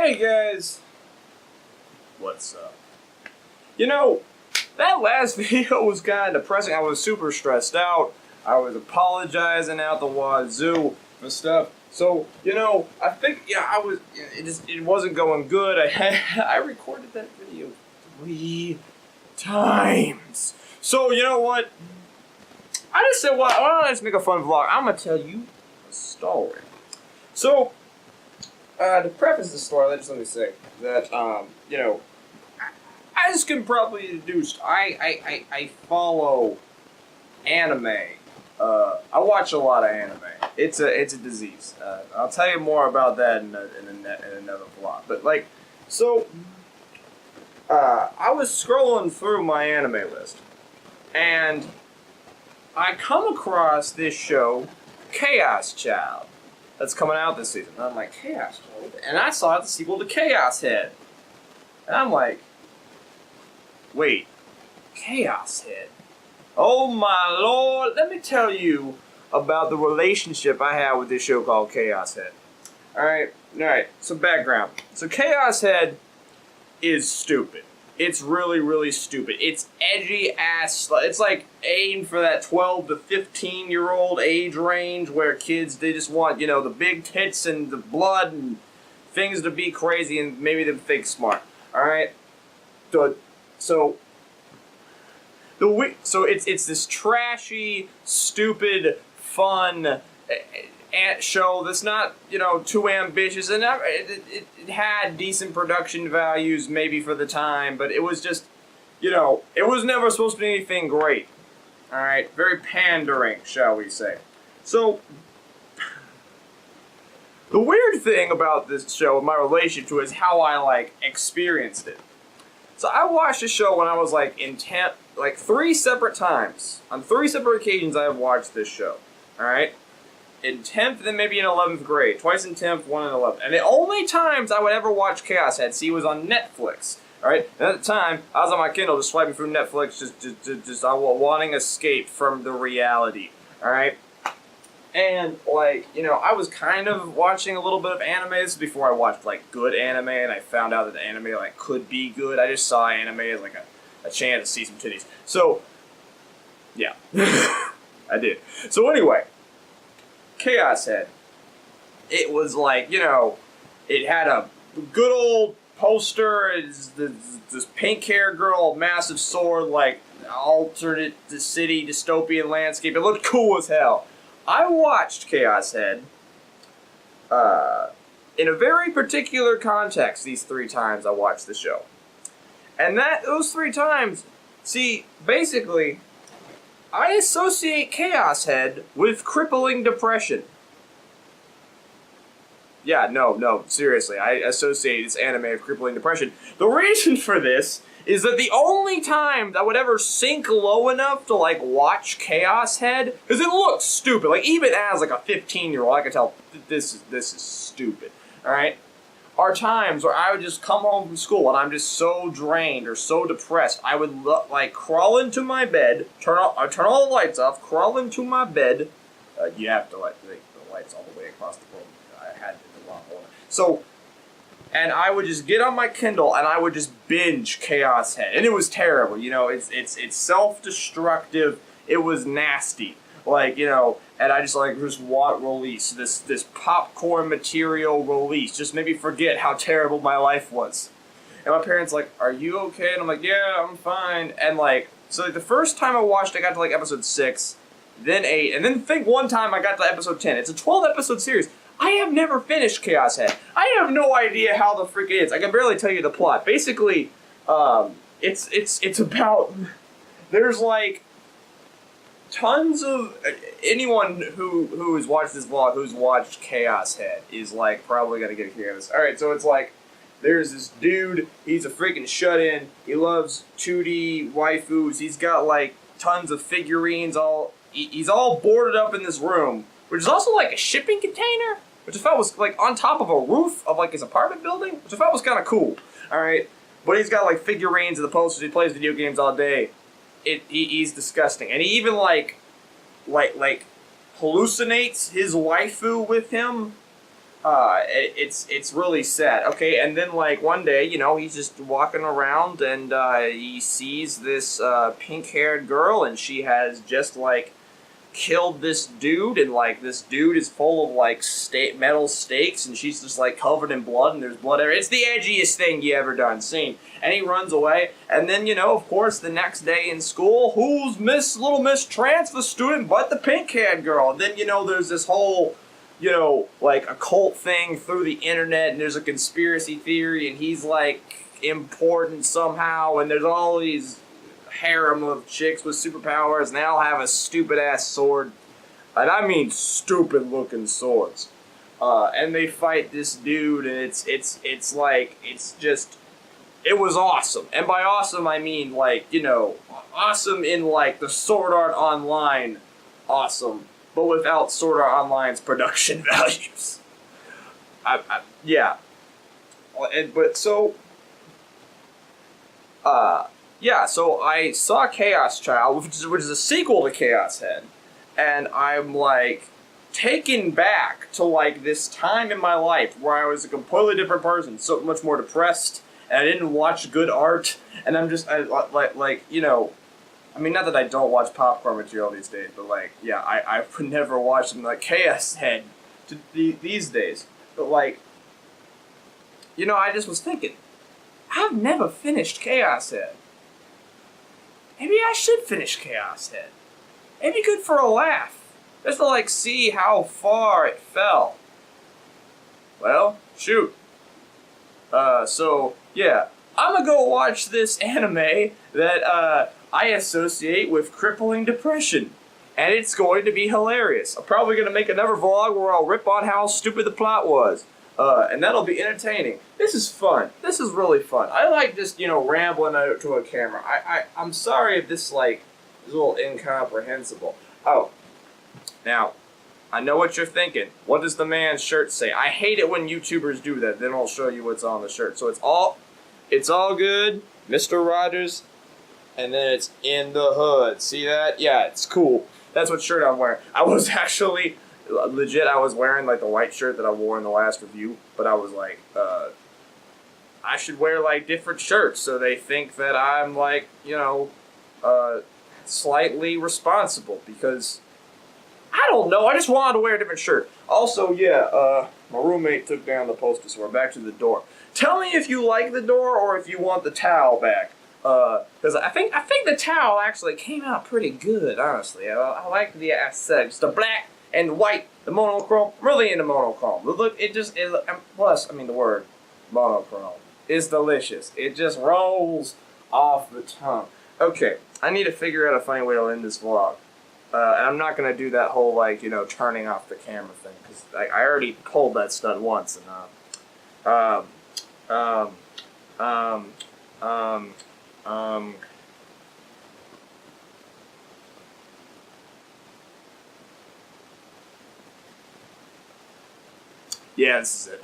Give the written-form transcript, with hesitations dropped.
Hey guys, what's up? You know, that last video was kind of depressing. I was super stressed out. I was apologizing out the wazoo for stuff. So, I think, it wasn't going good. I recorded that video 3 times. So, you know what? I just said, why don't I just make a fun vlog? I'm going to tell you a story. So, to preface the story, let me say that, as can probably deduced, I follow anime. I watch a lot of anime. It's a disease. I'll tell you more about that in another vlog. But I was scrolling through my anime list, and I come across this show, Chaos Child, that's coming out this season. And I'm like, Chaos Child? And I saw the sequel to Chaos Head. And I'm like, wait, Chaos Head? Oh my lord, let me tell you about the relationship I have with this show called Chaos Head. Alright, some background. So Chaos Head is stupid. It's really, really stupid. It's edgy ass. It's like aimed for that 12 to 15-year-old age range where kids, they just want, the big tits and the blood and things to be crazy and maybe to think smart. Alright? So it's this trashy, stupid, fun show that's not, too ambitious, and it had decent production values maybe for the time, but it was just, it was never supposed to be anything great. Alright, very pandering, shall we say. So, the weird thing about this show, my relationship to it, is how I, experienced it. So I watched the show when I was, in 3 separate times. On 3 separate occasions I have watched this show. Alright? In 10th and then maybe in 11th grade. Twice in 10th, one in 11th. And the only times I would ever watch Chaos Head, was on Netflix. Alright? And at the time, I was on my Kindle just swiping through Netflix, just wanting escape from the reality. Alright? And, I was kind of watching a little bit of anime. This is before I watched, good anime, and I found out that the anime, could be good. I just saw anime as, a chance to see some titties. So, yeah. I did. So, anyway, Chaos Head. It was it had a good old poster, this pink-haired girl, massive sword, altered the city, dystopian landscape. It looked cool as hell. I watched Chaos Head in a very particular context these 3 times I watched the show. And those 3 times, basically, I associate Chaos Head with crippling depression. Yeah, no, seriously, I associate this anime with crippling depression. The reason for this is that the only time I would ever sink low enough to, watch Chaos Head, because it looks stupid, even as, a 15-year-old, I could tell, this is stupid, alright? Are times where I would just come home from school and I'm just so drained or so depressed, I would, crawl into my bed, turn all the lights off, crawl into my bed. You have to, the lights all the way across the room. I had the wrong order. So, and I would just get on my Kindle and I would just binge Chaos Head. And it was terrible, it's self-destructive, it was nasty. And I just want release, this popcorn material release, just made me forget how terrible my life was. And my parents are you okay? And I'm like, yeah, I'm fine. And so the first time I watched it, I got to episode 6, then 8, and then one time I got to episode 10. It's a 12-episode series. I have never finished Chaos Head. I have no idea how the frick it is. I can barely tell you the plot. Basically, it's about, there's tons of, anyone who has watched this vlog, who's watched Chaos Head, is probably gonna get a kick out of this. Alright, so it's there's this dude, he's a freaking shut-in, he loves 2D waifus, he's got tons of figurines, he's all boarded up in this room, which is also a shipping container, which I thought was on top of a roof of his apartment building, which I thought was kind of cool. Alright, but he's got figurines and the posters, he plays video games all day. He's disgusting, and he even hallucinates his waifu with him. It's really sad. Okay, and then like one day, you know, he's just walking around and he sees this pink-haired girl, and she has just like killed this dude, and like this dude is full of like metal stakes, and she's just like covered in blood, and there's blood everywhere. It's the edgiest thing you ever done seen. And he runs away, and then, you know, of course, the next day in school, who's Little Miss Trance, the student, but the pink-haired girl? And then, you know, there's this whole, you know, like a cult thing through the internet, and there's a conspiracy theory, and he's like important somehow, and there's all these harem of chicks with superpowers, and they all have a stupid ass sword, and I mean stupid looking swords. And they fight this dude, and it's like, it was awesome. And by awesome I mean like, you know, awesome in like the Sword Art Online awesome, but without Sword Art Online's production values. Yeah. But so, yeah, so I saw Chaos Child, which is a sequel to Chaos Head, and I'm like taken back to like this time in my life where I was a completely different person, so much more depressed, and I didn't watch good art, and I'm just like you know, I mean, not that I don't watch popcorn material these days, but like, yeah, I would never watch something like Chaos Head these days, but like, you know, I just was thinking, I've never finished Chaos Head. Maybe I should finish Chaos Head. It'd be good for a laugh. Just to like see how far it fell. Well, shoot. So, yeah. I'm gonna go watch this anime that, I associate with crippling depression. And it's going to be hilarious. I'm probably gonna make another vlog where I'll rip on how stupid the plot was. And that'll be entertaining. This is fun. This is really fun. I like just, you know, rambling out to a camera. I'm sorry if this, like, is a little incomprehensible. Oh, now, I know what you're thinking. What does the man's shirt say? I hate it when YouTubers do that. Then I'll show you what's on the shirt. So it's all good, Mr. Rogers, and then it's in the hood. See that? Yeah, it's cool. That's what shirt I'm wearing. I was actually... legit, I was wearing like the white shirt that I wore in the last review, but I was like, I should wear like different shirts so they think that I'm like, you know, slightly responsible, because I don't know, I just wanted to wear a different shirt. Also, yeah, my roommate took down the poster, so we're back to the door. Tell me if you like the door or if you want the towel back. Because I think the towel actually came out pretty good, honestly. I like the aesthetics, the black and white, the monochrome. I'm really into monochrome. Look, plus, I mean, the word monochrome is delicious. It just rolls off the tongue. Okay, I need to figure out a funny way to end this vlog. And I'm not gonna do that whole, like, you know, turning off the camera thing, because I already pulled that stunt once, and yeah, this is it.